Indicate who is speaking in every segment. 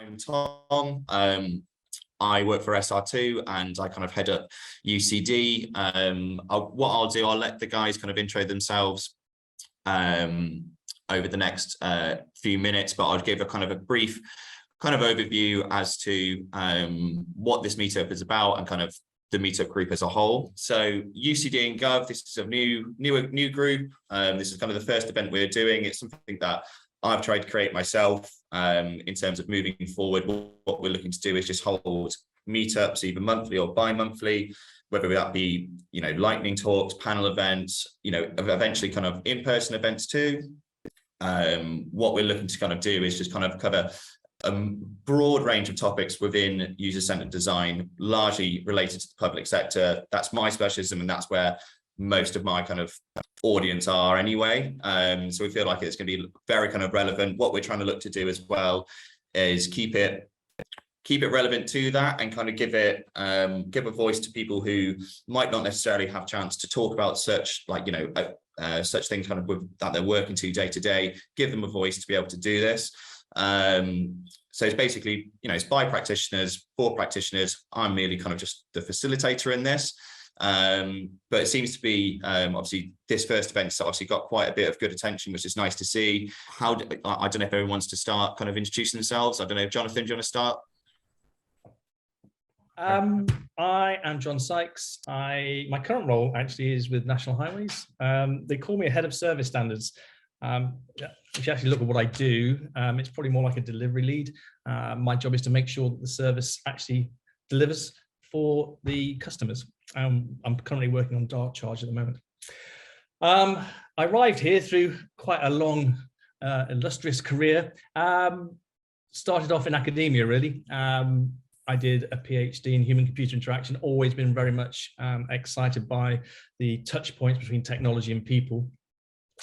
Speaker 1: I'm Tom. I work for SR2 and I kind of head up UCD. What I'll do, I'll let the guys kind of intro themselves over the next few minutes, but I'll give a kind of a brief kind of overview as to what this meetup is about and kind of the meetup group as a whole. So UCD and Gov, this is a new group. This is kind of the first event we're doing. It's something that I've tried to create myself in terms of moving forward. What we're looking to do is just hold meetups either monthly or bi-monthly, whether that be, lightning talks, panel events, eventually kind of in-person events too. What we're looking to kind of do is just kind of cover a broad range of topics within user-centered design, largely related to the public sector. That's my specialism, and that's where most of my kind of audience are anyway. So we feel like it's going to be very kind of relevant. What we're trying to look to do as well is keep it relevant to that and kind of give a voice to people who might not necessarily have a chance to talk about such such things kind of that they're working to day to day. Give them a voice to be able to do this. So it's basically, it's by practitioners, for practitioners. I'm merely kind of just the facilitator in this. But it seems to be obviously this first event's obviously got quite a bit of good attention, which is nice to see. I don't know if everyone wants to start kind of introducing themselves. I don't know, Jonathan, do you want to start?
Speaker 2: I am John Sykes. My current role actually is with National Highways. They call me a head of service standards. If you actually look at what I do, it's probably more like a delivery lead. My job is to make sure that the service actually delivers for the customers. I'm currently working on Dart Charge at the moment. I arrived here through quite a long, illustrious career. Started off in academia, really. I did a PhD in human-computer interaction, always been very much excited by the touch points between technology and people.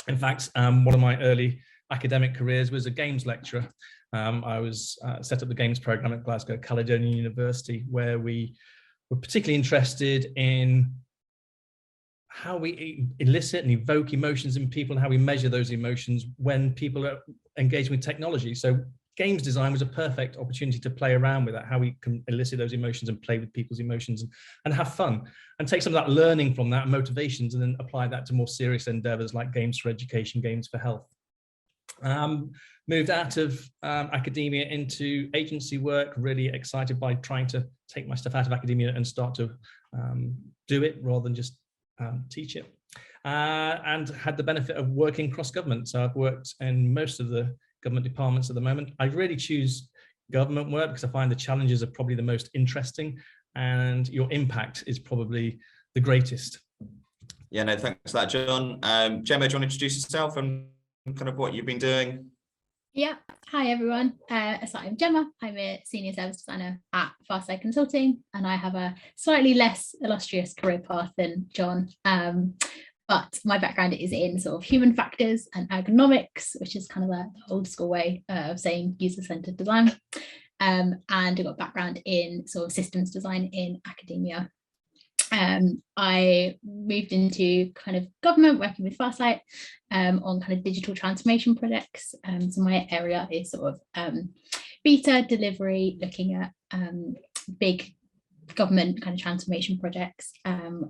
Speaker 2: In fact, one of my early academic careers was a games lecturer. I was set up the games program at Glasgow Caledonian University, where we were particularly interested in how we elicit and evoke emotions in people and how we measure those emotions when people are engaging with technology. So games design was a perfect opportunity to play around with that, how we can elicit those emotions and play with people's emotions and have fun and take some of that learning from that, motivations, and then apply that to more serious endeavors like games for education, games for health. Moved out of academia into agency work, really excited by trying to take my stuff out of academia and start to do it rather than just teach it. And had the benefit of working cross-government. So I've worked in most of the government departments at the moment. I really choose government work because I find the challenges are probably the most interesting and your impact is probably the greatest.
Speaker 1: Yeah, no, thanks for that, John. Gemma, do you want to introduce yourself and kind of what you've been doing?
Speaker 3: Yeah, hi everyone. So I'm Gemma. I'm a senior service designer at Farsight Consulting, and I have a slightly less illustrious career path than John. But my background is in sort of human factors and ergonomics, which is kind of the old school way of saying user-centered design. And I've got background in sort of systems design in academia. I moved into kind of government, working with Farsight on kind of digital transformation projects. So my area is sort of beta delivery, looking at big government kind of transformation projects,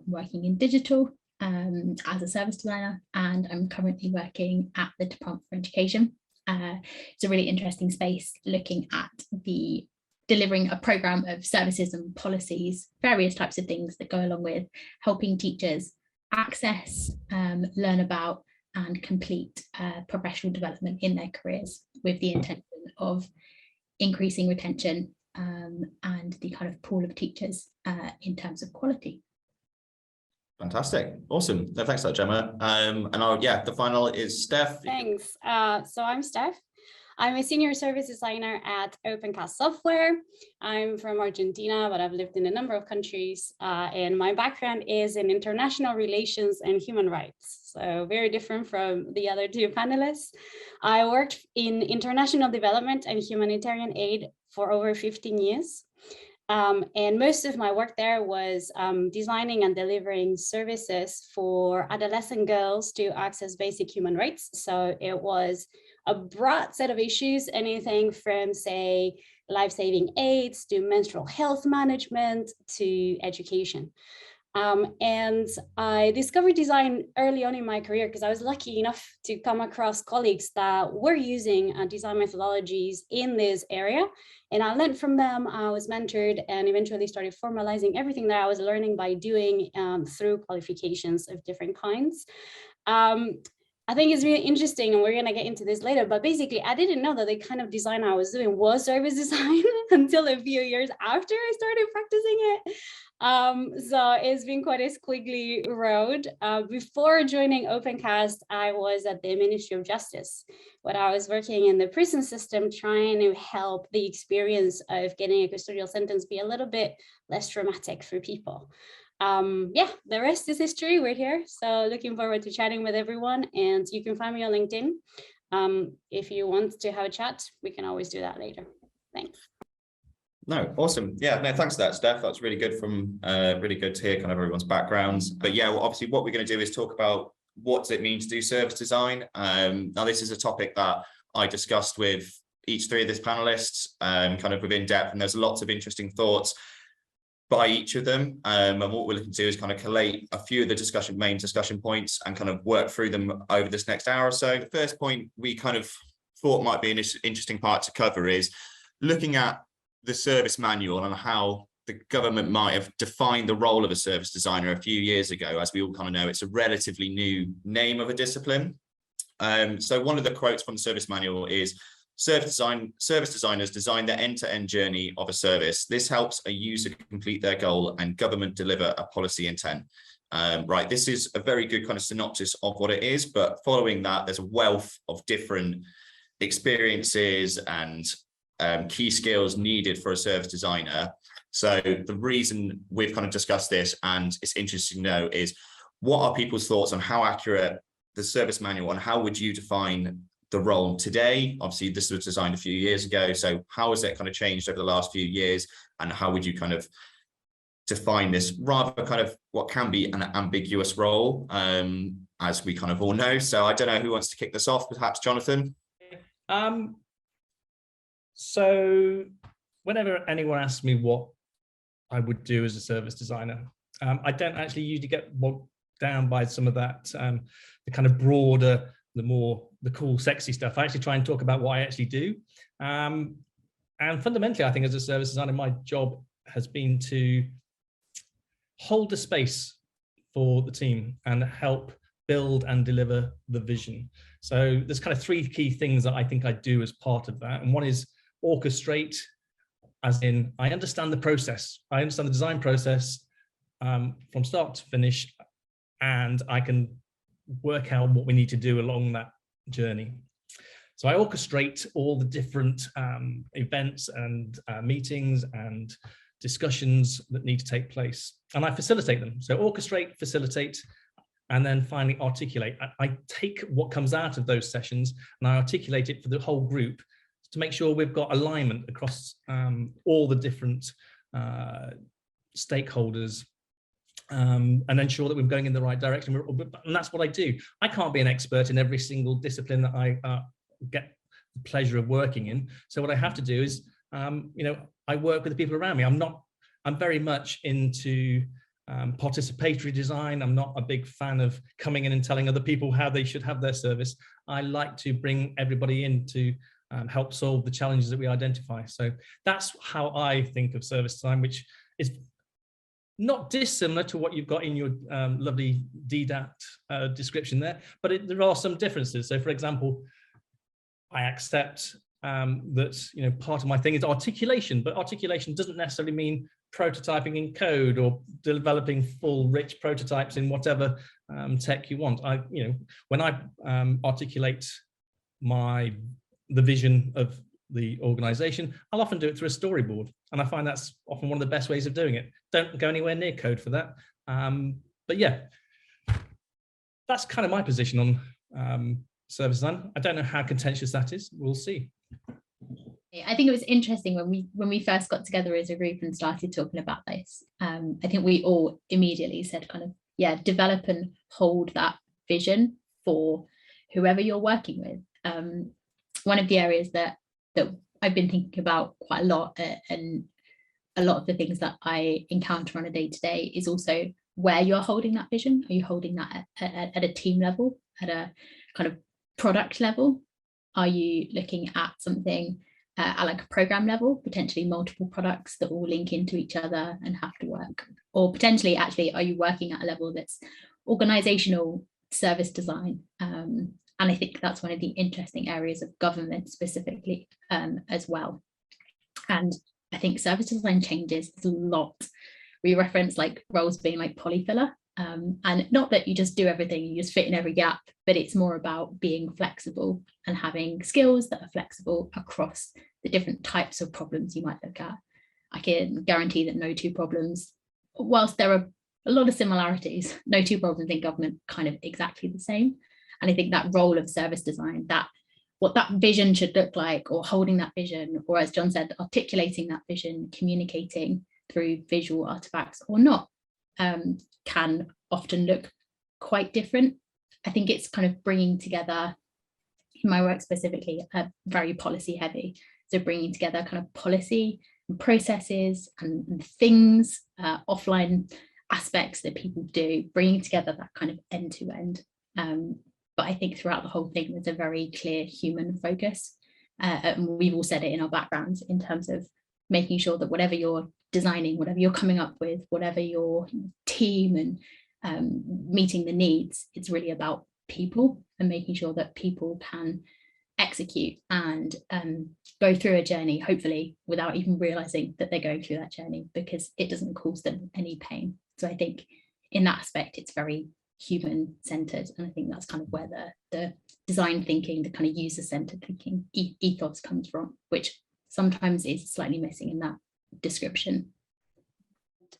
Speaker 3: working in digital as a service designer, and I'm currently working at the Department for Education. It's a really interesting space, looking at the delivering a program of services and policies, various types of things that go along with helping teachers access, learn about and complete professional development in their careers, with the intention of increasing retention and the kind of pool of teachers in terms of quality.
Speaker 1: Fantastic. Awesome. No, thanks for that, Gemma. And the final is Stef.
Speaker 4: Thanks. So I'm Stef. I'm a senior service designer at Opencast software. I'm from Argentina, but I've lived in a number of countries. And my background is in international relations and human rights. So very different from the other two panelists. I worked in international development and humanitarian aid for over 15 years. And most of my work there was designing and delivering services for adolescent girls to access basic human rights. So it was a broad set of issues, anything from, say, life-saving aids to menstrual health management to education. And I discovered design early on in my career because I was lucky enough to come across colleagues that were using design methodologies in this area. And I learned from them, I was mentored, and eventually started formalizing everything that I was learning by doing through qualifications of different kinds. I think it's really interesting, and we're going to get into this later, but basically I didn't know that the kind of design I was doing was service design until a few years after I started practicing it. So it's been quite a squiggly road. Before joining Opencast, I was at the Ministry of Justice, where I was working in the prison system, trying to help the experience of getting a custodial sentence be a little bit less traumatic for people. Yeah, the rest is history. We're here. So looking forward to chatting with everyone, and you can find me on LinkedIn. If you want to have a chat, we can always do that later. Thanks.
Speaker 1: No, awesome. Yeah, no, thanks for that, Steph. That's really good really good to hear kind of everyone's backgrounds. But yeah, well, obviously what we're going to do is talk about what does it mean to do service design. Now, this is a topic that I discussed with each three of these panelists, kind of within depth, and there's lots of interesting thoughts by each of them. And what we're looking to do is kind of collate a few of the main discussion points and kind of work through them over this next hour or so. The first point we kind of thought might be an interesting part to cover is looking at the service manual and how the government might have defined the role of a service designer a few years ago. As we all kind of know, it's a relatively new name of a discipline. So one of the quotes from the service manual is, service designers design the end-to-end journey of a service. This helps a user complete their goal and government deliver a policy intent. Right, this is a very good kind of synopsis of what it is, but following that, there's a wealth of different experiences and key skills needed for a service designer. So the reason we've kind of discussed this, and it's interesting to know, is what are people's thoughts on how accurate the service manual and how would you define the role today? Obviously, this was designed a few years ago. So how has that kind of changed over the last few years? And how would you kind of define this rather kind of what can be an ambiguous role, as we kind of all know? So I don't know who wants to kick this off, perhaps Jonathan?
Speaker 2: So whenever anyone asks me what I would do as a service designer, I don't actually usually get bogged down by some of that, the kind of broader, the cool, sexy stuff. I actually try and talk about what I actually do. And fundamentally, I think as a service designer, my job has been to hold the space for the team and help build and deliver the vision. So there's kind of three key things that I think I do as part of that. And one is orchestrate, as in I understand the process. I understand the design process from start to finish, and I can work out what we need to do along that journey. So I orchestrate all the different events and meetings and discussions that need to take place, and I facilitate them. So orchestrate, facilitate, and then finally articulate. I take what comes out of those sessions and I articulate it for the whole group to make sure we've got alignment across all the different stakeholders, and ensure that we're going in the right direction. And that's what I do. I can't be an expert in every single discipline that I get the pleasure of working in. So what I have to do is, I work with the people around me. I'm very much into participatory design. I'm not a big fan of coming in and telling other people how they should have their service. I like to bring everybody in to help solve the challenges that we identify. So that's how I think of service design, which is not dissimilar to what you've got in your lovely DDAT description there, but there are some differences. So for example, I accept that part of my thing is articulation, but articulation doesn't necessarily mean prototyping in code or developing full rich prototypes in whatever tech you want. When I articulate the vision of the organization, I'll often do it through a storyboard, and I find that's often one of the best ways of doing it. Don't go anywhere near code for that. But yeah, that's kind of my position on service design. I don't know how contentious that is. We'll see.
Speaker 3: I think it was interesting when we first got together as a group and started talking about this. I think we all immediately said develop and hold that vision for whoever you're working with. one of the areas that I've been thinking about quite a lot, and a lot of the things that I encounter on a day-to-day is also where you're holding that vision. Are you holding that at a team level, at a kind of product level? Are you looking at something at like a program level, potentially multiple products that all link into each other and have to work? Or potentially, actually, are you working at a level that's organizational service design? And I think that's one of the interesting areas of government specifically as well. And I think service design changes a lot. We reference like roles being like polyfiller, and not that you just do everything, you just fit in every gap, but it's more about being flexible and having skills that are flexible across the different types of problems you might look at. I can guarantee that no two problems, whilst there are a lot of similarities, no two problems in government kind of exactly the same. And I think that role of service design, that what that vision should look like, or holding that vision, or as John said, articulating that vision, communicating through visual artifacts or not, can often look quite different. I think it's kind of bringing together, in my work specifically, very policy heavy. So bringing together kind of policy and processes and things, offline aspects that people do, bringing together that kind of end to end. But I think throughout the whole thing, there's a very clear human focus. And we've all said it in our backgrounds in terms of making sure that whatever you're designing, whatever you're coming up with, whatever your team and meeting the needs, it's really about people and making sure that people can execute and go through a journey, hopefully without even realizing that they're going through that journey, because it doesn't cause them any pain. So I think in that aspect, it's very human centered, and I think that's kind of where the design thinking, the kind of user centered thinking ethos comes from, which sometimes is slightly missing in that description.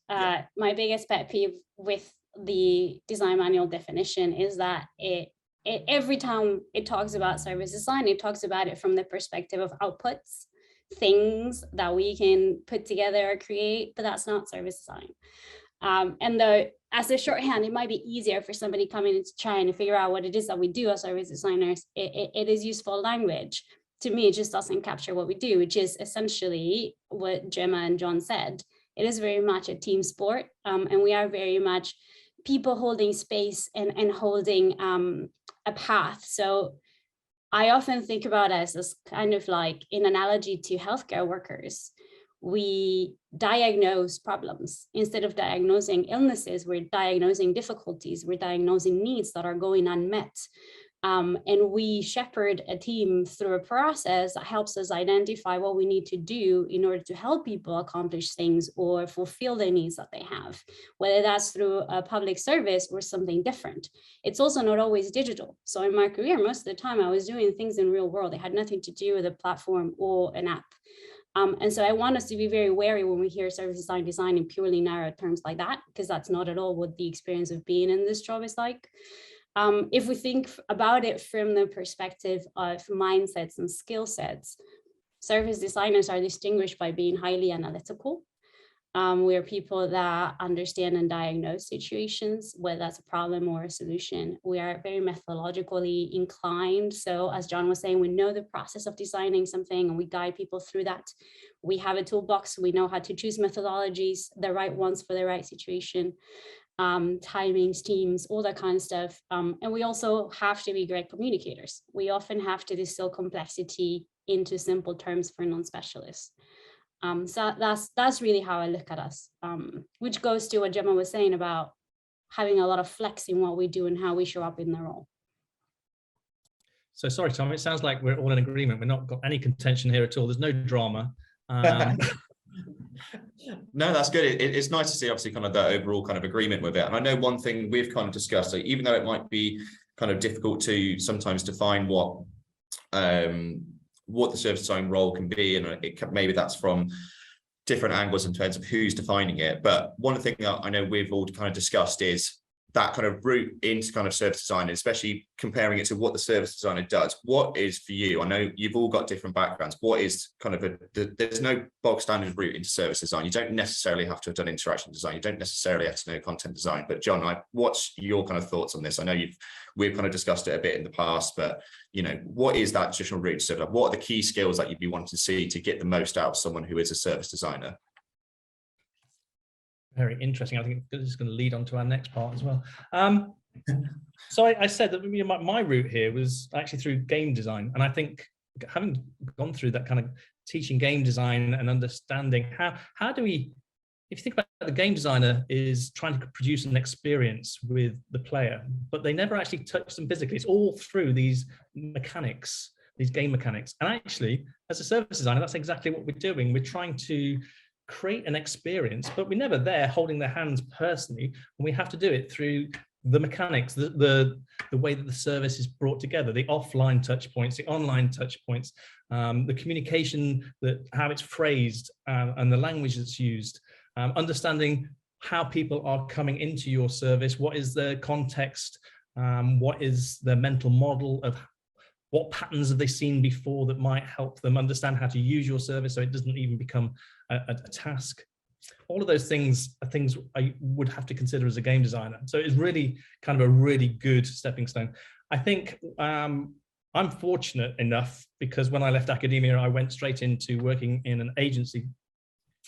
Speaker 4: My biggest pet peeve with the design manual definition is that it every time it talks about service design, it talks about it from the perspective of outputs, things that we can put together or create, but that's not service design. And as a shorthand, it might be easier for somebody coming in to try and figure out what it is that we do as service designers. It is useful language. To me, it just doesn't capture what we do, which is essentially what Gemma and John said. It is very much a team sport, and we are very much people holding space and holding a path. So I often think about us as kind of like an analogy to healthcare workers. We diagnose problems. Instead of diagnosing illnesses, we're diagnosing difficulties, we're diagnosing needs that are going unmet. And we shepherd a team through a process that helps us identify what we need to do in order to help people accomplish things or fulfill the needs that they have, whether that's through a public service or something different. It's also not always digital. So in my career, most of the time I was doing things in real world. It had nothing to do with a platform or an app. And so I want us to be very wary when we hear service design in purely narrow terms like that, because that's not at all what the experience of being in this job is like. If we think about it from the perspective of mindsets and skill sets, service designers are distinguished by being highly analytical. We're people that understand and diagnose situations, whether that's a problem or a solution. We are very methodologically inclined. So as John was saying, we know the process of designing something and we guide people through that. We have a toolbox. We know how to choose methodologies, the right ones for the right situation. Timings, teams, all that kind of stuff. And we also have to be great communicators. We often have to distill complexity into simple terms for non-specialists. So that's really how I look at us, which goes to what Gemma was saying about having a lot of flex in what we do and how we show up in the role.
Speaker 2: So sorry, Tom, it sounds like we're all in agreement. We've not got any contention here at all. There's no drama.
Speaker 1: No, that's good. It's nice to see obviously kind of that overall kind of agreement with it. And I know one thing we've kind of discussed, like, even though it might be kind of difficult to sometimes define what the service design role can be, and maybe that's from different angles in terms of who's defining it. But one thing that I know we've all kind of discussed is that kind of route into kind of service design, especially comparing it to what the service designer does, what is for you? I know you've all got different backgrounds. What is kind of there's no bog standard route into service design. You don't necessarily have to have done interaction design. You don't necessarily have to know content design. But John, what's your kind of thoughts on this? I know we've kind of discussed it a bit in the past, but you know, what is that traditional route? So what are the key skills that you'd be wanting to see to get the most out of someone who is a service designer?
Speaker 2: Very interesting. I think this is going to lead on to our next part as well. So I said that my route here was actually through game design. And I think having gone through that kind of teaching game design and understanding how do we, if you think about it, the game designer is trying to produce an experience with the player, but they never actually touch them physically. It's all through these mechanics, these game mechanics. And actually, as a service designer, that's exactly what we're doing. We're trying to create an experience, but we're never there holding their hands personally, and we have to do it through the mechanics, the way that the service is brought together, the offline touch points, the online touch points, the communication, how it's phrased, and the language that's used, understanding how people are coming into your service, what is the context, what is the mental model of what patterns have they seen before that might help them understand how to use your service so it doesn't even become a task. All of those things are things I would have to consider as a game designer. So it's really kind of a really good stepping stone. I think I'm fortunate enough because when I left academia, I went straight into working in an agency,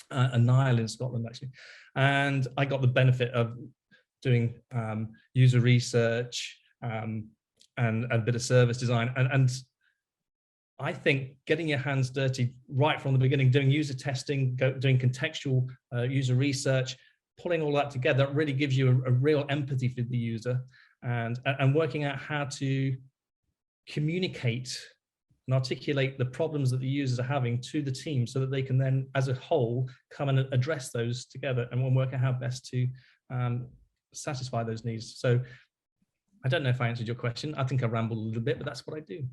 Speaker 2: Niall in Scotland actually. And I got the benefit of doing user research, and a bit of service design. And I think getting your hands dirty right from the beginning, doing user testing, doing contextual user research, pulling all that together really gives you a real empathy for the user and working out how to communicate and articulate the problems that the users are having to the team so that they can then, as a whole, come and address those together and we'll work out how best to satisfy those needs. So I don't know if I answered your question. I think I rambled a little bit, but that's what I do.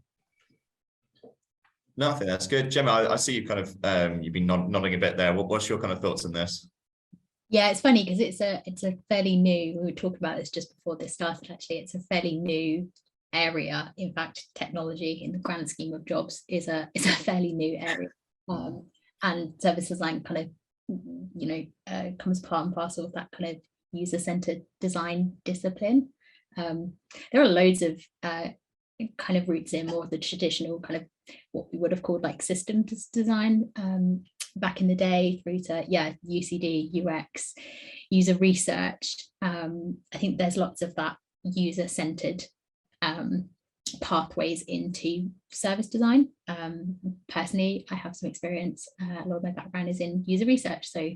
Speaker 1: No, I think that's good. Gemma, I see you kind of, you've been nodding a bit there. What's your kind of thoughts on this?
Speaker 3: Yeah, it's funny because it's a fairly new, we were talking about this just before this started actually, it's a fairly new area. In fact, technology in the grand scheme of jobs is a fairly new area. And service design kind of, comes part and parcel of that kind of user-centered design discipline. There are loads of kind of roots in more of the traditional kind of what we would have called like systems design back in the day through to UCD, UX, user research. I think there's lots of that user-centered pathways into service design. Personally, I have some experience. A lot of my background is in user research, so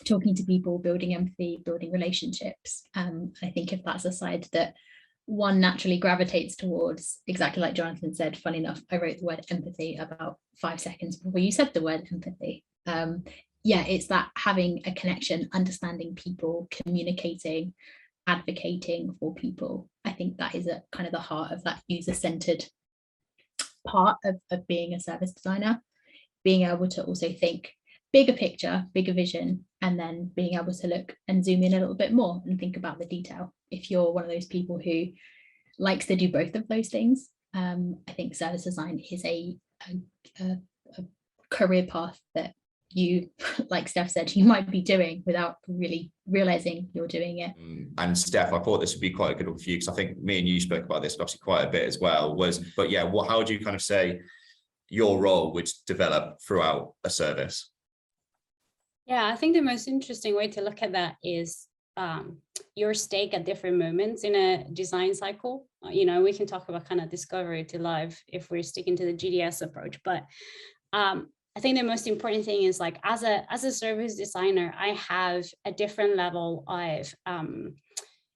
Speaker 3: talking to people, building empathy, building relationships. I think if that's a side that one naturally gravitates towards, exactly like Jonathan said, funny enough, I wrote the word empathy about 5 seconds before you said the word empathy. It's that having a connection, understanding people, communicating, advocating for people. I think that is a kind of the heart of that user-centered part of being a service designer, being able to also think bigger picture, bigger vision, and then being able to look and zoom in a little bit more and think about the detail. If you're one of those people who likes to do both of those things, I think service design is a career path that you, like Steph said, you might be doing without really realizing you're doing it.
Speaker 1: And Steph, I thought this would be quite a good one for you because I think me and you spoke about this obviously quite a bit as well. How would you kind of say your role would develop throughout a service?
Speaker 4: Yeah, I think the most interesting way to look at that is your stake at different moments in a design cycle. We can talk about kind of discovery to live if we're sticking to the GDS approach, but I think the most important thing is like as a service designer, I have a different level of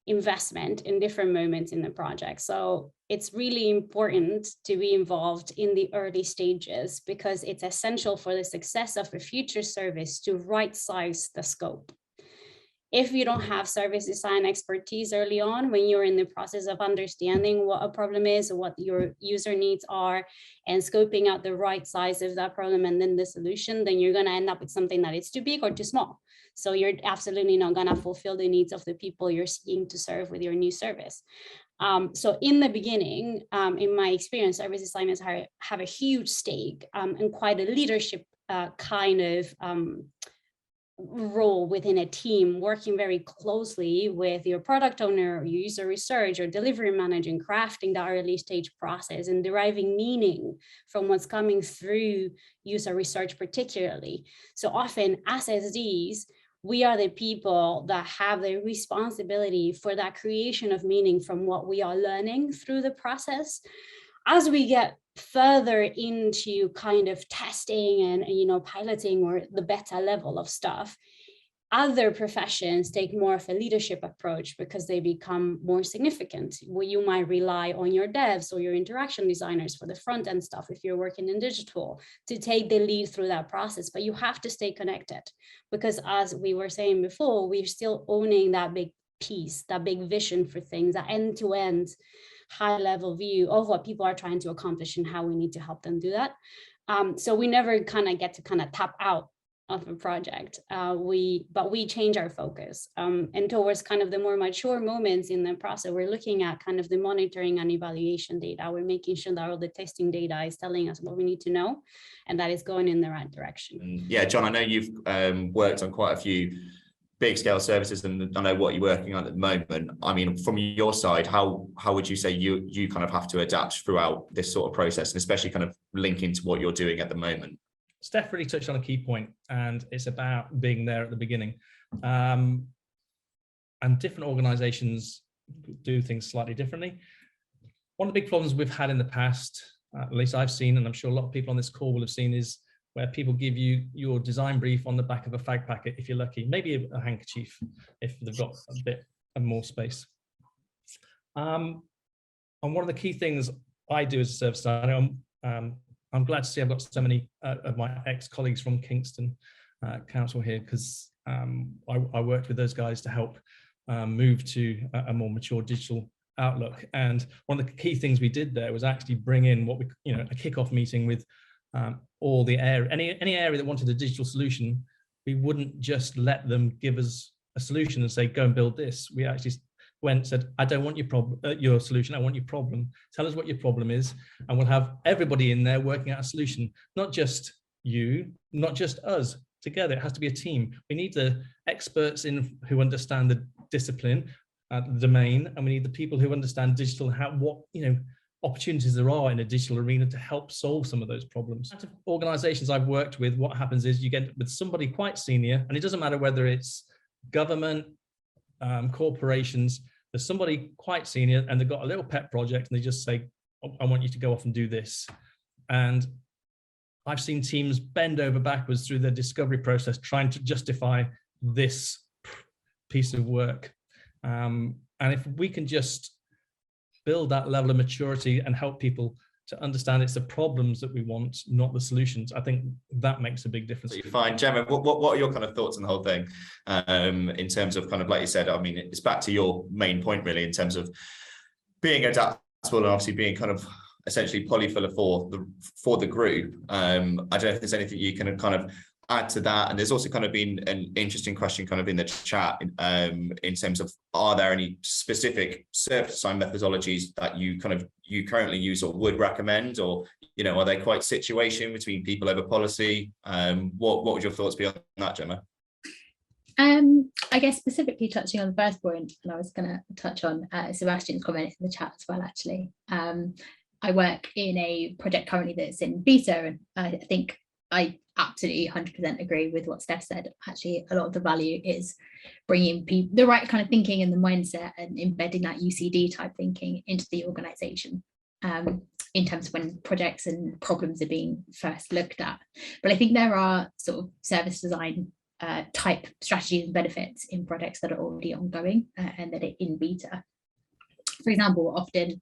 Speaker 4: investment in different moments in the project. So it's really important to be involved in the early stages because it's essential for the success of a future service to right size the scope. If you don't have service design expertise early on, when you're in the process of understanding what a problem is, or what your user needs are, and scoping out the right size of that problem and then the solution, then you're going to end up with something that is too big or too small. So you're absolutely not going to fulfill the needs of the people you're seeking to serve with your new service. So in the beginning, in my experience, service designers have a huge stake and quite a leadership kind of role within a team, working very closely with your product owner, or user research, or delivery manager, and crafting the early stage process and deriving meaning from what's coming through user research particularly. So often as SDs, we are the people that have the responsibility for that creation of meaning from what we are learning through the process. As we get further into kind of testing and piloting, or the beta level of stuff, other professions take more of a leadership approach because they become more significant. Where you might rely on your devs or your interaction designers for the front end stuff if you're working in digital to take the lead through that process. But you have to stay connected, because as we were saying before, we're still owning that big piece, that big vision for things, that end-to-end high-level view of what people are trying to accomplish and how we need to help them do that. So we never kind of get to kind of tap out of a project, but we change our focus and towards kind of the more mature moments in the process. We're looking at kind of the monitoring and evaluation data. We're making sure that all the testing data is telling us what we need to know, and that is going in the right direction.
Speaker 1: Yeah, John, I know you've worked on quite a few big scale services, and I know what you're working on at the moment. I mean, from your side, how would you say you kind of have to adapt throughout this sort of process, and especially kind of linking to what you're doing at the moment?
Speaker 2: Steph really touched on a key point, and it's about being there at the beginning. And different organizations do things slightly differently. One of the big problems we've had in the past, at least I've seen, and I'm sure a lot of people on this call will have seen, is where people give you your design brief on the back of a fag packet, if you're lucky, maybe a handkerchief, if they've got a bit more space. And one of the key things I do as a service designer, I'm glad to see I've got so many of my ex-colleagues from Kingston Council here, because I worked with those guys to help move to a more mature digital outlook. And one of the key things we did there was actually bring in what we, a kickoff meeting with all the area, any area that wanted a digital solution. We wouldn't just let them give us a solution and say, go and build this. We actually went and said, I don't want your solution, I want your problem. Tell us what your problem is, and we'll have everybody in there working out a solution, not just you, not just us, together. It has to be a team. We need the experts who understand the discipline, the domain, and we need the people who understand digital, what opportunities there are in a digital arena to help solve some of those problems. Out of organizations I've worked with, what happens is you get with somebody quite senior, and it doesn't matter whether it's government, corporations, there's somebody quite senior and they've got a little pet project and they just say, oh, I want you to go off and do this. And I've seen teams bend over backwards through their discovery process trying to justify this piece of work. And if we can just build that level of maturity and help people to understand it's the problems that we want, not the solutions, I think that makes a big difference.
Speaker 1: Fine. Gemma, what are your kind of thoughts on the whole thing in terms of kind of, like you said, I mean, it's back to your main point really, in terms of being adaptable and obviously being kind of essentially polyfiller for the group. I don't know if there's anything you can kind of add to that. And there's also kind of been an interesting question kind of in the chat in terms of, are there any specific service design methodologies that you currently use or would recommend, or are they quite situation between people over policy? What would your thoughts be on that, Gemma?
Speaker 3: I guess specifically touching on the first point, and I was going to touch on Sebastian's comment in the chat as well, actually. I work in a project currently that's in beta, and I think I absolutely 100% agree with what Steph said. Actually, a lot of the value is bringing the right kind of thinking and the mindset and embedding that UCD type thinking into the organization in terms of when projects and problems are being first looked at. But I think there are sort of service design type strategies and benefits in projects that are already ongoing and that are in beta. For example, often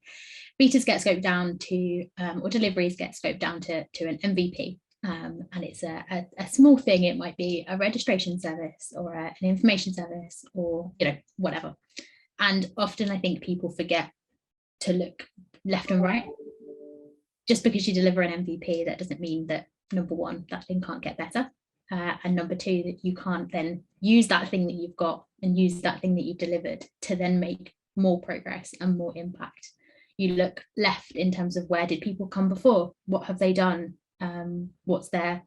Speaker 3: betas get scoped down to, or deliveries get scoped down to an MVP. and it's a small thing. It might be a registration service or an information service, or whatever. And often I think people forget to look left and right. Just because you deliver an MVP, that doesn't mean that, number one, that thing can't get better, and number two, that you can't then use that thing that you've got and use that thing that you've delivered to then make more progress and more impact. You look left in terms of, where did people come before? What have they done? What's their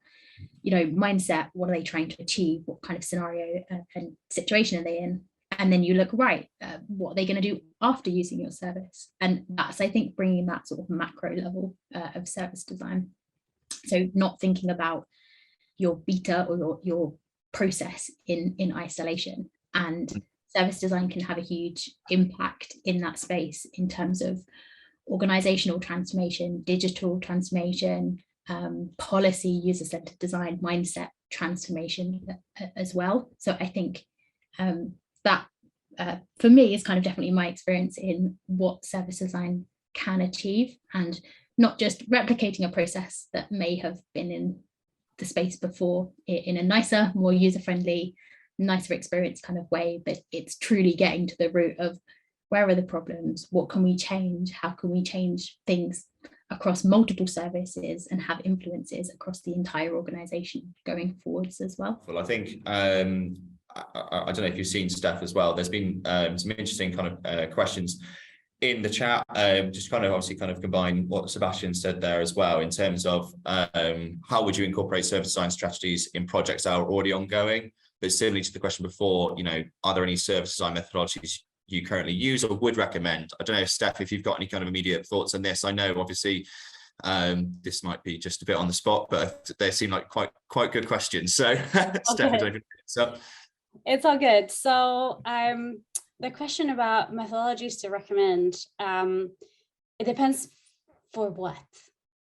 Speaker 3: mindset? What are they trying to achieve? What kind of scenario and situation are they in? And then you look right, what are they going to do after using your service? And that's, I think, bringing that sort of macro level of service design. So not thinking about your beta or your process in isolation. And service design can have a huge impact in that space in terms of organizational transformation, digital transformation, policy, user-centered design, mindset transformation as well. So I think that for me is kind of definitely my experience in what service design can achieve, and not just replicating a process that may have been in the space before in a nicer, more user-friendly, nicer experience kind of way, but it's truly getting to the root of, where are the problems? What can we change? How can we change things across multiple services and have influences across the entire organization going forwards as well?
Speaker 1: Well, I think I don't know if you've seen Stef as well. There's been some interesting kind of questions in the chat, just kind of obviously kind of combine what Sebastian said there as well, in terms of how would you incorporate service design strategies in projects that are already ongoing? But similarly to the question before, are there any service design methodologies you currently use or would recommend? I don't know, Stef, if you've got any kind of immediate thoughts on this. I know obviously this might be just a bit on the spot, but they seem like quite good questions. So Stef, I don't know if it's up.
Speaker 4: It's all good. So the question about methodologies to recommend, it depends for what.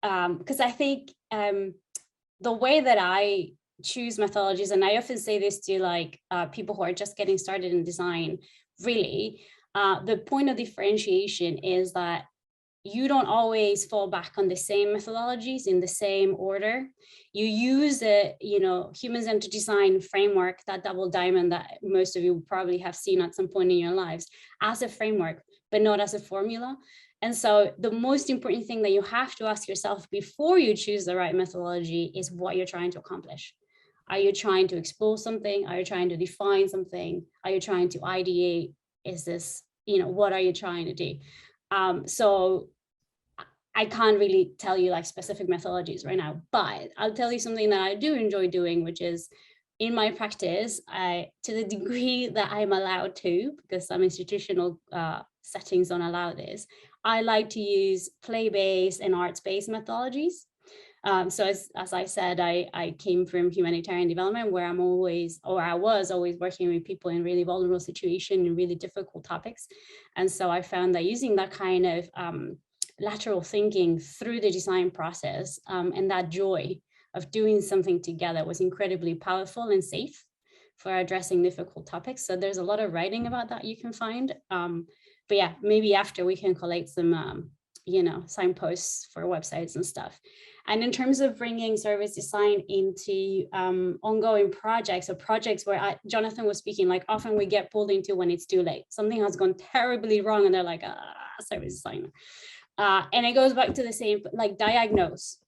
Speaker 4: Because I think the way that I choose methodologies, and I often say this to people who are just getting started in design, really, the point of differentiation is that you don't always fall back on the same methodologies in the same order. You use the, human-centered design framework, that double diamond that most of you probably have seen at some point in your lives, as a framework, but not as a formula. And so the most important thing that you have to ask yourself before you choose the right methodology is what you're trying to accomplish. Are you trying to explore something? Are you trying to define something? Are you trying to ideate? Is this, what are you trying to do? So I can't really tell you specific methodologies right now, but I'll tell you something that I do enjoy doing, which is in my practice, to the degree that I'm allowed to, because some institutional settings don't allow this, I like to use play-based and arts-based methodologies. So as I said, I came from humanitarian development, where I was always working with people in really vulnerable situations and really difficult topics. And so I found that using that kind of lateral thinking through the design process and that joy of doing something together was incredibly powerful and safe for addressing difficult topics. So there's a lot of writing about that you can find. But yeah, maybe after we can collate some signposts for websites and stuff. And in terms of bringing service design into ongoing projects, or projects where Jonathan was speaking, often we get pulled into when it's too late. Something has gone terribly wrong and they're like, service designer. And it goes back to the same, diagnose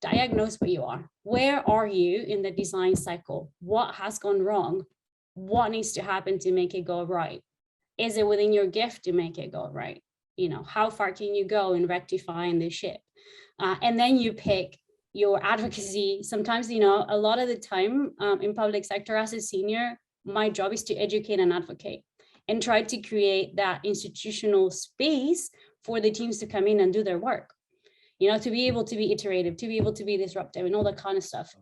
Speaker 4: where you are. Where are you in the design cycle? What has gone wrong? What needs to happen to make it go right? Is it within your gift to make it go right? How far can you go in rectifying the ship? And then you pick your advocacy. Sometimes, a lot of the time in public sector as a senior, my job is to educate and advocate and try to create that institutional space for the teams to come in and do their work, to be able to be iterative, to be able to be disruptive and all that kind of stuff.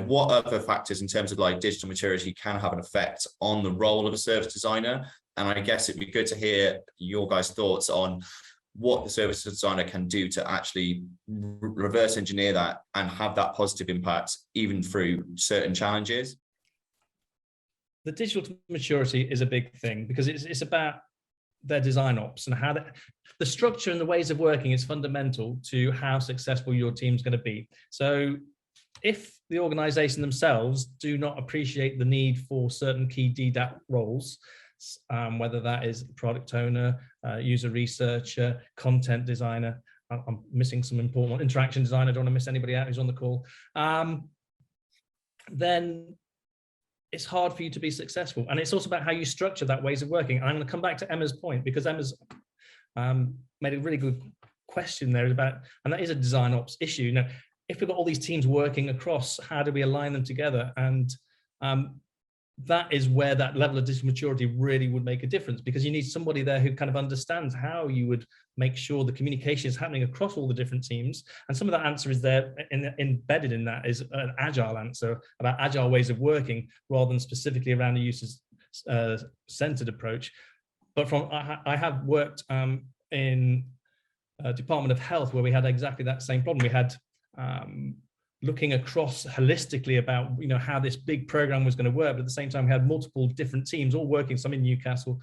Speaker 1: What other factors in terms of digital maturity can have an effect on the role of a service designer? And I guess it'd be good to hear your guys' thoughts on what the service designer can do to actually reverse engineer that and have that positive impact even through certain challenges.
Speaker 2: The digital maturity is a big thing, because it's about their design ops and how the structure and the ways of working is fundamental to how successful your team's going to be. So if the organization themselves do not appreciate the need for certain key DDAT roles, whether that is product owner, user researcher, content designer, I'm missing some important one, interaction designer, I don't want to miss anybody out who's on the call, then it's hard for you to be successful. And it's also about how you structure that ways of working. And I'm going to come back to Emma's point, because Emma's made a really good question there about, and that is a design ops issue. Now, if we've got all these teams working across, how do we align them together? And that is where that level of digital maturity really would make a difference, because you need somebody there who kind of understands how you would make sure the communication is happening across all the different teams. And some of that answer is there embedded in that is an agile answer about agile ways of working rather than specifically around the users centered approach. But I have worked in Department of Health where we had exactly that same problem. We had looking across holistically about how this big program was going to work, but at the same time we had multiple different teams all working, some in Newcastle,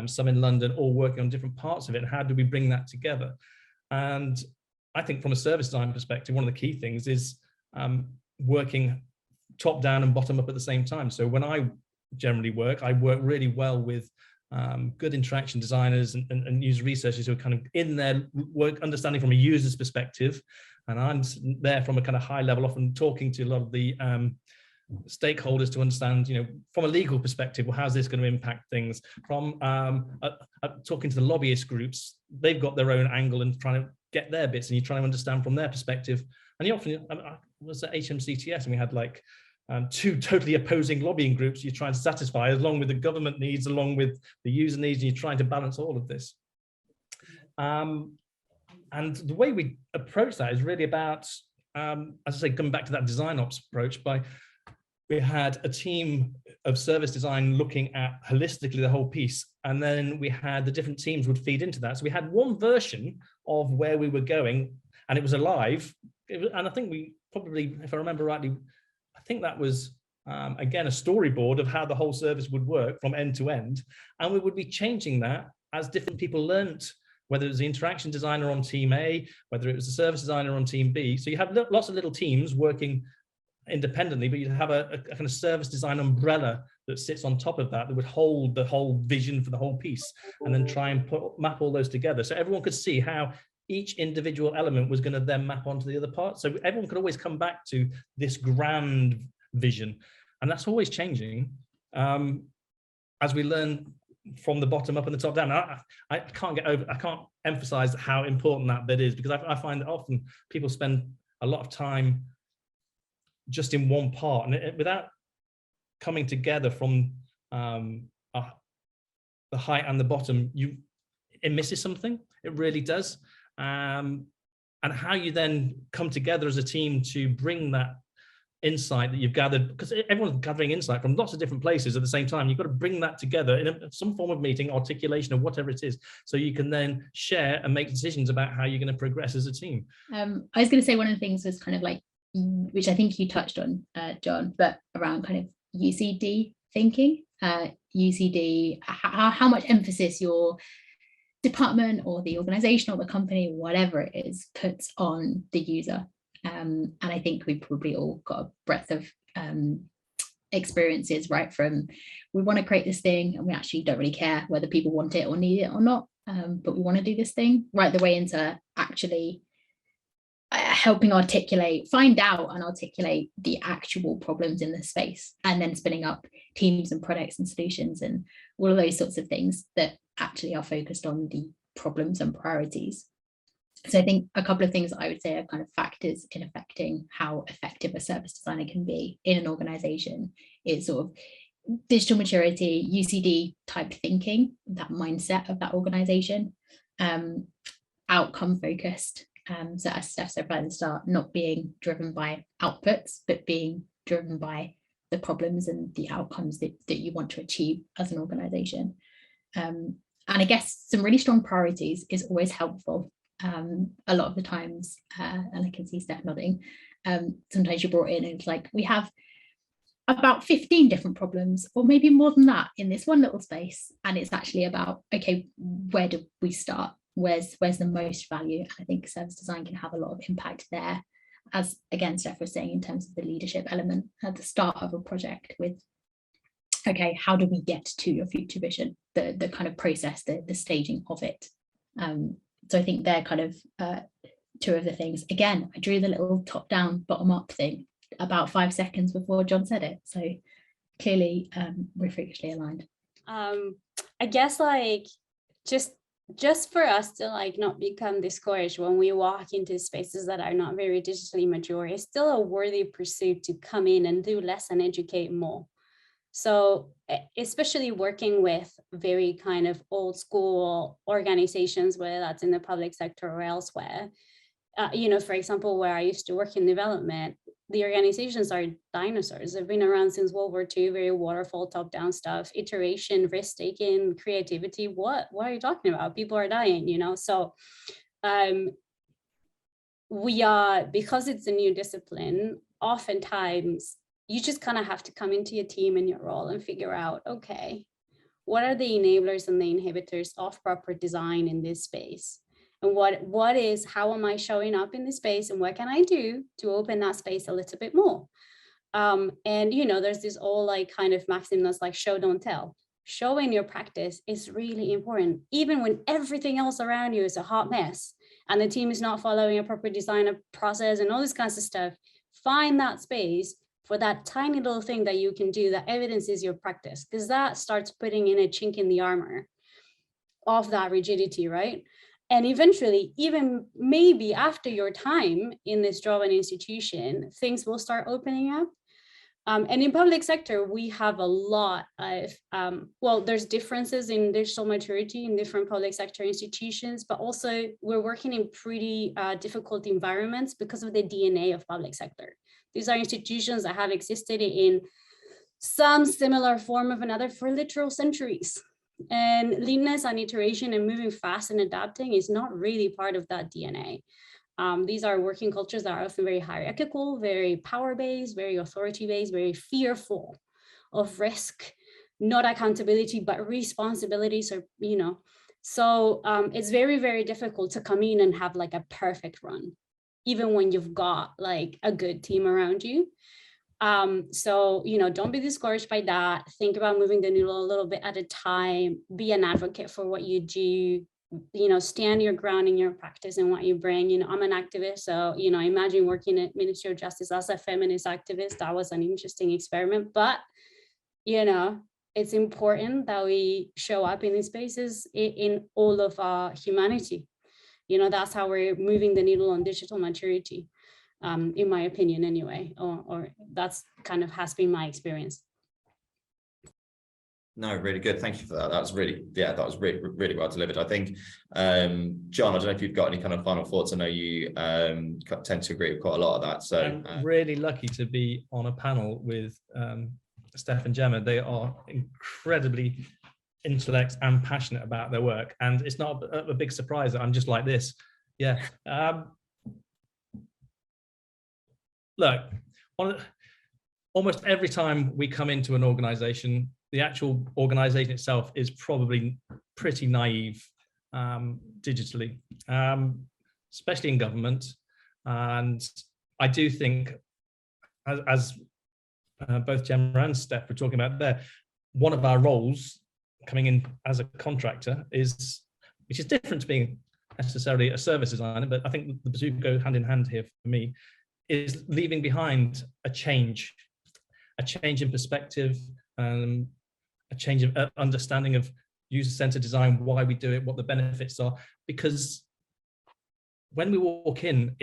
Speaker 2: some in London, all working on different parts of it. How do we bring that together? And I think from a service design perspective, one of the key things is working top down and bottom up at the same time. So when I generally work, I work really well with good interaction designers and user researchers who are kind of in their work understanding from a user's perspective. And I'm there from a kind of high level, often talking to a lot of the stakeholders to understand, from a legal perspective, well, how's this going to impact things? From talking to the lobbyist groups, they've got their own angle and trying to get their bits, and you're trying to understand from their perspective. And you often, I was at HMCTS and we had like two totally opposing lobbying groups you're trying to satisfy, along with the government needs, along with the user needs, and you're trying to balance all of this. And the way we approach that is really about, as I say, coming back to that design ops approach. We had a team of service design looking at holistically the whole piece, and then we had the different teams would feed into that. So we had one version of where we were going, and it was alive. And I think we probably, if I remember rightly, I think that was, again, a storyboard of how the whole service would work from end to end. And we would be changing that as different people learnt, whether it was the interaction designer on team A, whether it was the service designer on team B. So you have lots of little teams working independently, but you'd have a kind of service design umbrella that sits on top of that would hold the whole vision for the whole piece, and then try and map all those together. So everyone could see how each individual element was going to then map onto the other part. So everyone could always come back to this grand vision. And that's always changing as we learn from the bottom up and the top down. I can't emphasize how important that bit is, because I find that often people spend a lot of time just in one part, and without coming together from the height and the bottom, it misses something. It really does. And how you then come together as a team to bring that insight that you've gathered, because everyone's gathering insight from lots of different places at the same time. You've got to bring that together in some form of meeting, articulation, or whatever it is, so you can then share and make decisions about how you're going to progress as a team.
Speaker 3: I was going to say one of the things was kind of like, which I think you touched on, John, but around kind of UCD thinking, UCD, how much emphasis your department or the organization or the company, whatever it is, puts on the user. And I think we've probably all got a breadth of experiences, right? From we want to create this thing and we actually don't really care whether people want it or need it or not, but we want to do this thing, right the way into actually helping find out and articulate the actual problems in the space, and then spinning up teams and products and solutions and all of those sorts of things that actually are focused on the problems and priorities. So I think a couple of things I would say are kind of factors in affecting how effective a service designer can be in an organization is sort of digital maturity, UCD type thinking, that mindset of that organization, outcome focused. So as Steph said right at the start, not being driven by outputs, but being driven by the problems and the outcomes that you want to achieve as an organization. And I guess some really strong priorities is always helpful. A lot of the times, and I can see Steph nodding, sometimes you're brought in and it's like, we have about 15 different problems, or maybe more than that, in this one little space. And it's actually about, okay, where do we start? Where's the most value? And I think service design can have a lot of impact there. as again, Stef was saying, in terms of the leadership element at the start of a project with, okay, how do we get to your future vision, the kind of process, the staging of it. So I think they're kind of two of the things. Again, I drew the little top down, bottom up thing about 5 seconds before John said it. So clearly we're freakishly aligned.
Speaker 4: I guess like just for us to like not become discouraged when we walk into spaces that are not very digitally mature, it's still a worthy pursuit to come in and do less and educate more. So especially working with very kind of old school organizations, whether that's in the public sector or elsewhere, you know, for example, where I used to work in development, the organizations are dinosaurs. They've been around since World War II, very waterfall, top-down stuff, iteration, risk-taking, creativity. What are you talking about? People are dying, you know? So we are, because it's a new discipline, oftentimes you just kind of have to come into your team and your role and figure out, okay, what are the enablers and the inhibitors of proper design in this space? And what is, how am I showing up in this space, and what can I do to open that space a little bit more? And, you know, there's this all like kind of maxim that's like show, don't tell. Showing your practice is really important, even when everything else around you is a hot mess and the team is not following a proper design process and all this kinds of stuff. Find that space for that tiny little thing that you can do that evidences your practice, because that starts putting in a chink in the armor of that rigidity, right? And eventually, even maybe after your time in this job and institution, things will start opening up. And in public sector, we have a lot of, well, there's differences in digital maturity in different public sector institutions, but also we're working in pretty difficult environments because of the DNA of public sector. These are institutions that have existed in some similar form of another for literal centuries. And leanness and iteration and moving fast and adapting is not really part of that DNA. These are working cultures that are often very hierarchical, very power-based, very authority-based, very fearful of risk, not accountability, but responsibility. So, you know, so it's very, very difficult to come in and have like a perfect run, even when you've got like a good team around you. So, you know, don't be discouraged by that. Think about moving the needle a little bit at a time. Be an advocate for what you do. You know, stand your ground in your practice and what you bring. You know, I'm an activist, so, you know, imagine working at Ministry of Justice as a feminist activist. That was an interesting experiment, but, you know, it's important that we show up in these spaces in all of our humanity. You know, that's how we're moving the needle on digital maturity, in my opinion anyway, or that's kind of has been my experience.
Speaker 1: No, really good. Thank you for that. That was really, yeah, that was really, really well delivered. I think, John, I don't know if you've got any kind of final thoughts. I know you tend to agree with quite a lot of that. So
Speaker 2: I'm really lucky to be on a panel with Stef and Gemma. They are incredibly intellect and passionate about their work. And it's not a big surprise that I'm just like this. Yeah. Look, almost every time we come into an organization, the actual organization itself is probably pretty naive digitally, especially in government. And I do think, as both Gemma and Stef were talking about there, one of our roles coming in as a contractor is, which is different to being necessarily a service designer, but I think the two go hand in hand here for me, is leaving behind a change in perspective, a change of understanding of user-centered design, why we do it, what the benefits are. Because when we walk in,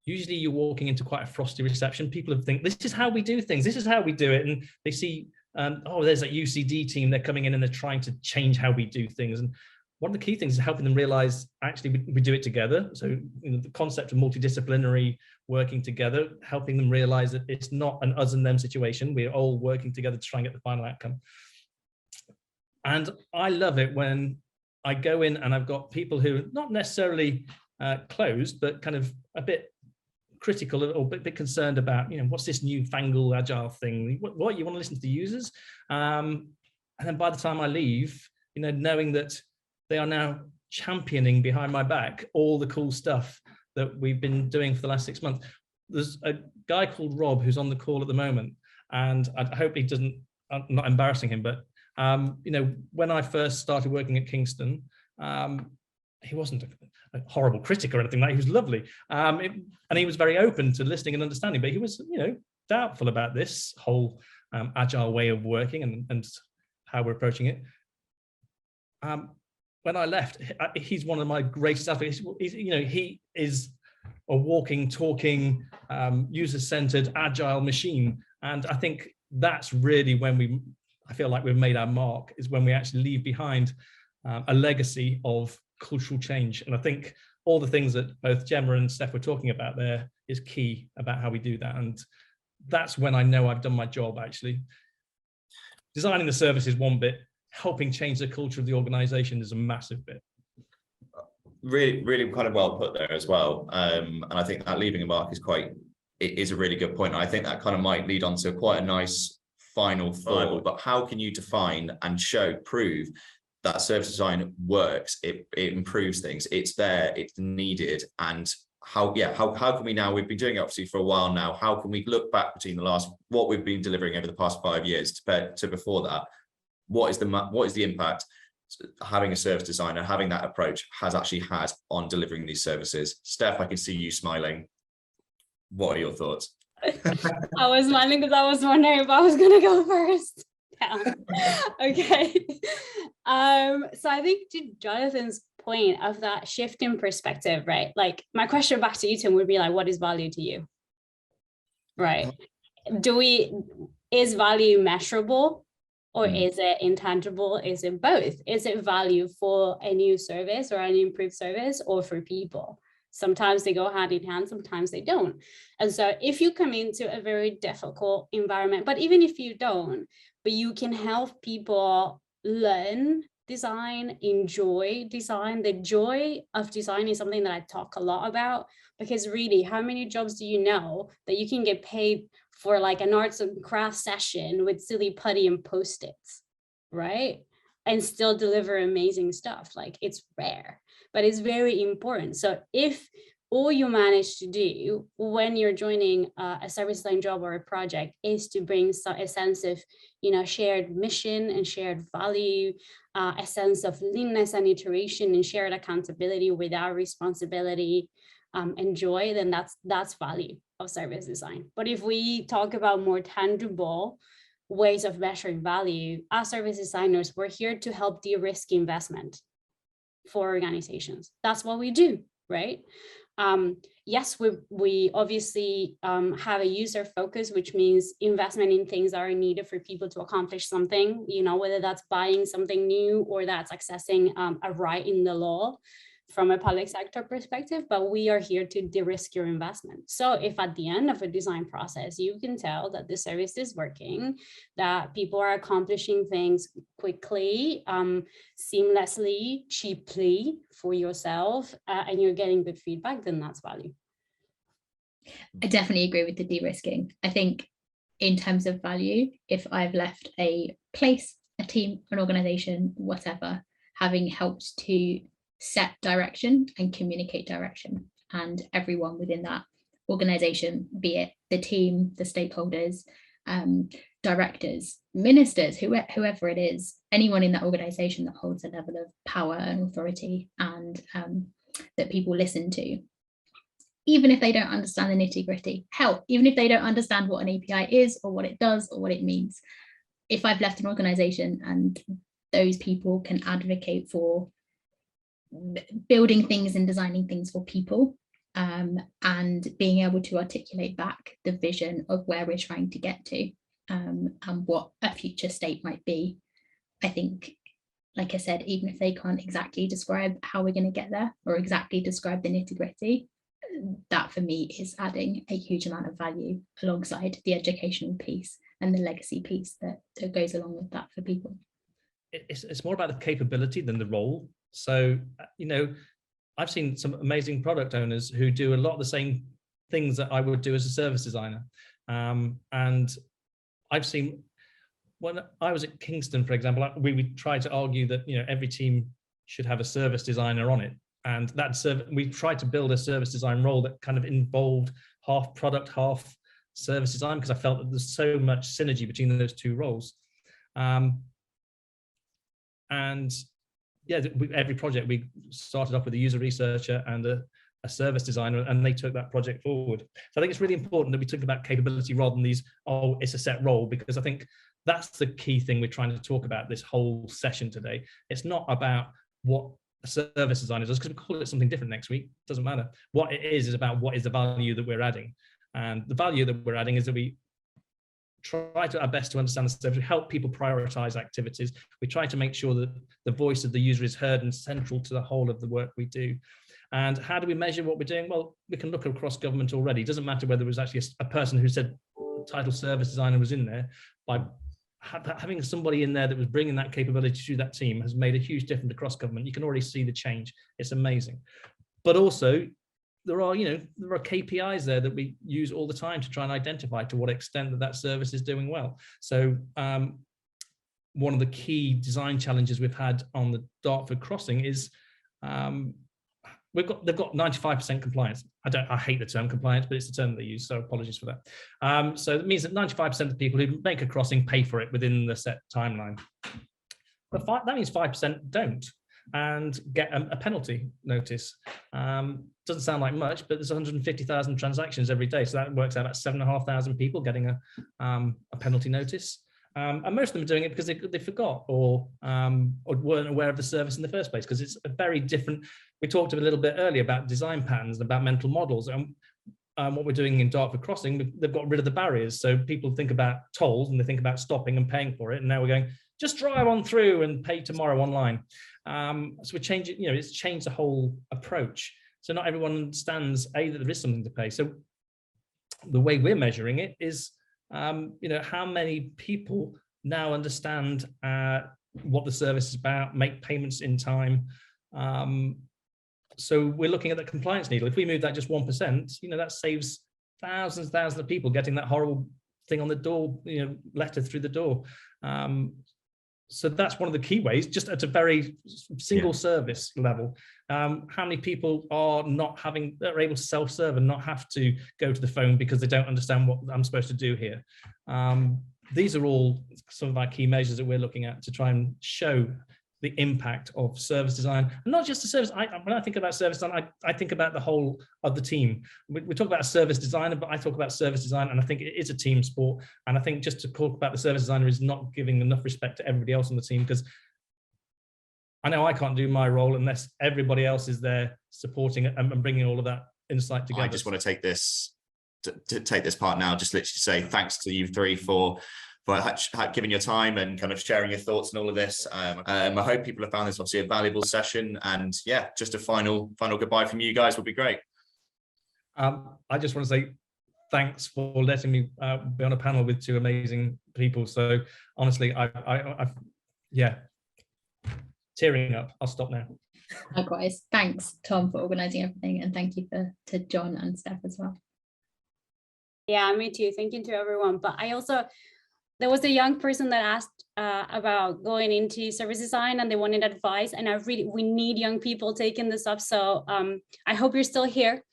Speaker 2: usually you're walking into quite a frosty reception. People think, this is how we do things, this is how we do it. And they see, oh, there's a UCD team, they're coming in and they're trying to change how we do things. And one of the key things is helping them realize, actually, we do it together. So, you know, the concept of multidisciplinary working together, helping them realize that it's not an us and them situation. We're all working together to try and get the final outcome. And I love it when I go in and I've got people who are not necessarily closed, but kind of a bit critical or a bit concerned about, you know, what's this newfangled agile thing? What you want to listen to the users? And then by the time I leave, you know, knowing that they are now championing behind my back all the cool stuff that we've been doing for the last 6 months. There's a guy called Rob who's on the call at the moment, and I hope he doesn't, I'm not embarrassing him, but you know, when I first started working at Kingston, he wasn't a horrible critic or anything like that. He was lovely, and he was very open to listening and understanding, but he was, you know, doubtful about this whole agile way of working and how we're approaching it. When I left, he's one of my greatest advocates. You know, he is a walking, talking, user-centered, agile machine. And I think that's really when I feel like we've made our mark, is when we actually leave behind a legacy of cultural change. And I think all the things that both Gemma and Stef were talking about there is key about how we do that. And that's when I know I've done my job, actually. Designing the service is one bit, helping change the culture of the organization is a massive bit.
Speaker 1: Really kind of well put there as well. And I think that leaving a mark is a really good point. I think that kind of might lead on to quite a nice final thought, but how can you define and prove that service design works? It improves things, it's there, it's needed. And how can we now, we've been doing it obviously for a while now, how can we look back between what we've been delivering over the past 5 years to before that? What is the impact having a service designer, having that approach has actually had on delivering these services? Steph, I can see you smiling. What are your thoughts?
Speaker 4: I was smiling because I was wondering if I was going to go first. Okay. So I think to Jonathan's point of that shift in perspective, right? Like my question back to you, Tim, would be like, what is value to you? Right? Is value measurable? Or is it intangible? Is it both? Is it value for a new service or an improved service, or for people? Sometimes they go hand in hand, sometimes they don't. And so if you come into a very difficult environment, but even if you don't, but you can help people learn design, enjoy design. The joy of design is something that I talk a lot about, because really, how many jobs do you know that you can get paid for like an arts and crafts session with silly putty and post-its, right? And still deliver amazing stuff? Like, it's rare, but it's very important. So if all you manage to do when you're joining a service design job or a project is to bring a sense of, you know, shared mission and shared value, a sense of leanness and iteration and shared accountability without responsibility and joy, then that's value of service design. But if we talk about more tangible ways of measuring value, as service designers, we're here to help de-risk investment for organizations. That's what we do, right? Yes, we obviously have a user focus, which means investment in things that are needed for people to accomplish something, you know, whether that's buying something new or that's accessing a right in the law from a public sector perspective, but we are here to de-risk your investment. So if at the end of a design process, you can tell that the service is working, that people are accomplishing things quickly, seamlessly, cheaply for yourself, and you're getting good feedback, then that's value.
Speaker 3: I definitely agree with the de-risking. I think in terms of value, if I've left a place, a team, an organization, whatever, having helped to set direction and communicate direction, and everyone within that organization, be it the team, the stakeholders, directors, ministers, whoever it is, anyone in that organization that holds a level of power and authority and that people listen to, even if they don't understand the nitty-gritty, hell, even if they don't understand what an API is or what it does or what it means, if I've left an organization and those people can advocate for building things and designing things for people, and being able to articulate back the vision of where we're trying to get to, and what a future state might be, I think, like I said, even if they can't exactly describe how we're going to get there or exactly describe the nitty-gritty, that for me is adding a huge amount of value alongside the educational piece and the legacy piece that goes along with that for people.
Speaker 2: It's more about the capability than the role. So, you know, I've seen some amazing product owners who do a lot of the same things that I would do as a service designer. And I've seen, when I was at Kingston, for example, we would try to argue that, you know, every team should have a service designer on it. and we tried to build a service design role that kind of involved half product, half service design, because I felt that there's so much synergy between those two roles. And yeah, every project we started off with a user researcher and a service designer, and they took that project forward. So I think it's really important that we talk about capability rather than these, oh, it's a set role, because I think that's the key thing we're trying to talk about this whole session today. It's not about what a service designer does, because we call it something different next week. It doesn't matter. What it is about what is the value that we're adding. And the value that we're adding is that we try to our best to understand the service. We help people prioritize activities. We try to make sure that the voice of the user is heard and central to the whole of the work we do. And how do we measure what we're doing? Well, we can look across government already. It doesn't matter whether it was actually a person who said title service designer was in there. By having somebody in there that was bringing that capability to that team has made a huge difference across government. You can already see the change. It's amazing. But also, there are KPIs there that we use all the time to try and identify to what extent that service is doing well. So one of the key design challenges we've had on the Dartford crossing is they've got 95% compliance. I hate the term compliance, but it's the term that they use, so apologies for that. So it means that 95% of the people who make a crossing pay for it within the set timeline. But that means 5% don't and get a penalty notice. Doesn't sound like much, but there's 150,000 transactions every day, so that works out about 7,500 people getting a penalty notice. And most of them are doing it because they forgot or weren't aware of the service in the first place, because it's a very different. We talked a little bit earlier about design patterns, about mental models, and what we're doing in Dartford Crossing, they've got rid of the barriers. So people think about tolls and they think about stopping and paying for it, and now we're going, just drive on through and pay tomorrow online. So we're changing, it's changed the whole approach. So not everyone understands that there is something to pay. So the way we're measuring it is, how many people now understand what the service is about, make payments in time. So we're looking at the compliance needle. If we move that just 1%, that saves thousands of people getting that horrible thing on the door, letter through the door. So that's one of the key ways, just at a very single service level. How many people are able to self-serve and not have to go to the phone because they don't understand what I'm supposed to do here? These are all some of our key measures that we're looking at to try and show the impact of service design, and not just the service. When I think about service design, I think about the whole of the team. We talk about a service designer, but I talk about service design, and I think it is a team sport. And I think just to talk about the service designer is not giving enough respect to everybody else on the team, because I know I can't do my role unless everybody else is there supporting it and bringing all of that insight together.
Speaker 1: I just want to take this part now, just literally say thanks to you three for giving your time and kind of sharing your thoughts and all of this. I hope people have found this obviously a valuable session, and yeah, just a final goodbye from you guys would be great.
Speaker 2: I just want to say thanks for letting me be on a panel with two amazing people. So honestly, yeah, tearing up. I'll stop now.
Speaker 3: Likewise, thanks Tom for organising everything, and thank you to John and Stef as well.
Speaker 4: Yeah, me too. Thank you to everyone. But there was a young person that asked about going into service design, and they wanted advice, and we need young people taking this up. So I hope you're still here.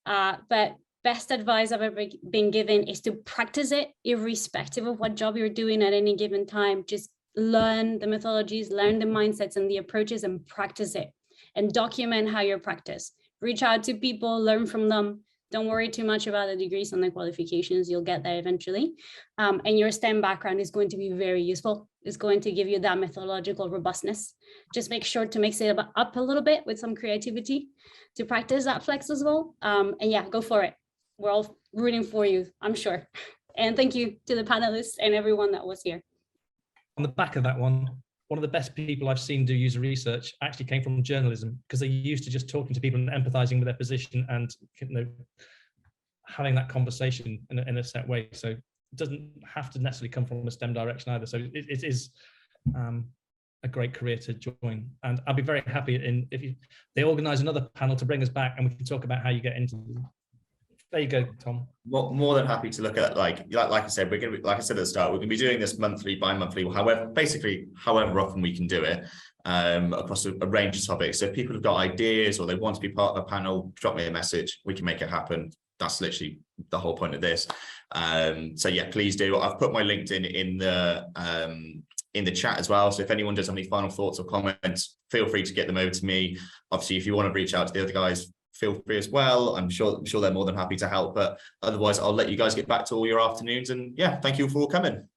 Speaker 4: But best advice I've ever been given is to practice it, irrespective of what job you're doing at any given time. Just learn the methodologies, learn the mindsets and the approaches, and practice it, and document how you practice. Reach out to people, learn from them. Don't worry too much about the degrees and the qualifications. You'll get there eventually. And your STEM background is going to be very useful. It's going to give you that methodological robustness. Just make sure to mix it up a little bit with some creativity to practice that flex as well. And yeah, go for it. We're all rooting for you, I'm sure. And thank you to the panelists and everyone that was here.
Speaker 2: On the back of that one of the best people I've seen do user research actually came from journalism, because they're used to just talking to people and empathizing with their position and having that conversation in a set way. So it doesn't have to necessarily come from a STEM direction either. So it is a great career to join. And I'll be very happy if they organize another panel to bring us back, and we can talk about how you get into There you go, Tom.
Speaker 1: More than happy to look at, like I said, we're going to be, like I said at the start, we're going to be doing this monthly, bi-monthly, however often we can do it, across a range of topics. So if people have got ideas or they want to be part of a panel, drop me a message. We can make it happen. That's literally the whole point of this. So yeah, please do. I've put my LinkedIn in the chat as well. So if anyone does have any final thoughts or comments, feel free to get them over to me. Obviously, if you want to reach out to the other guys, feel free as well. I'm sure they're more than happy to help. But otherwise, I'll let you guys get back to all your afternoons. And yeah, thank you for coming.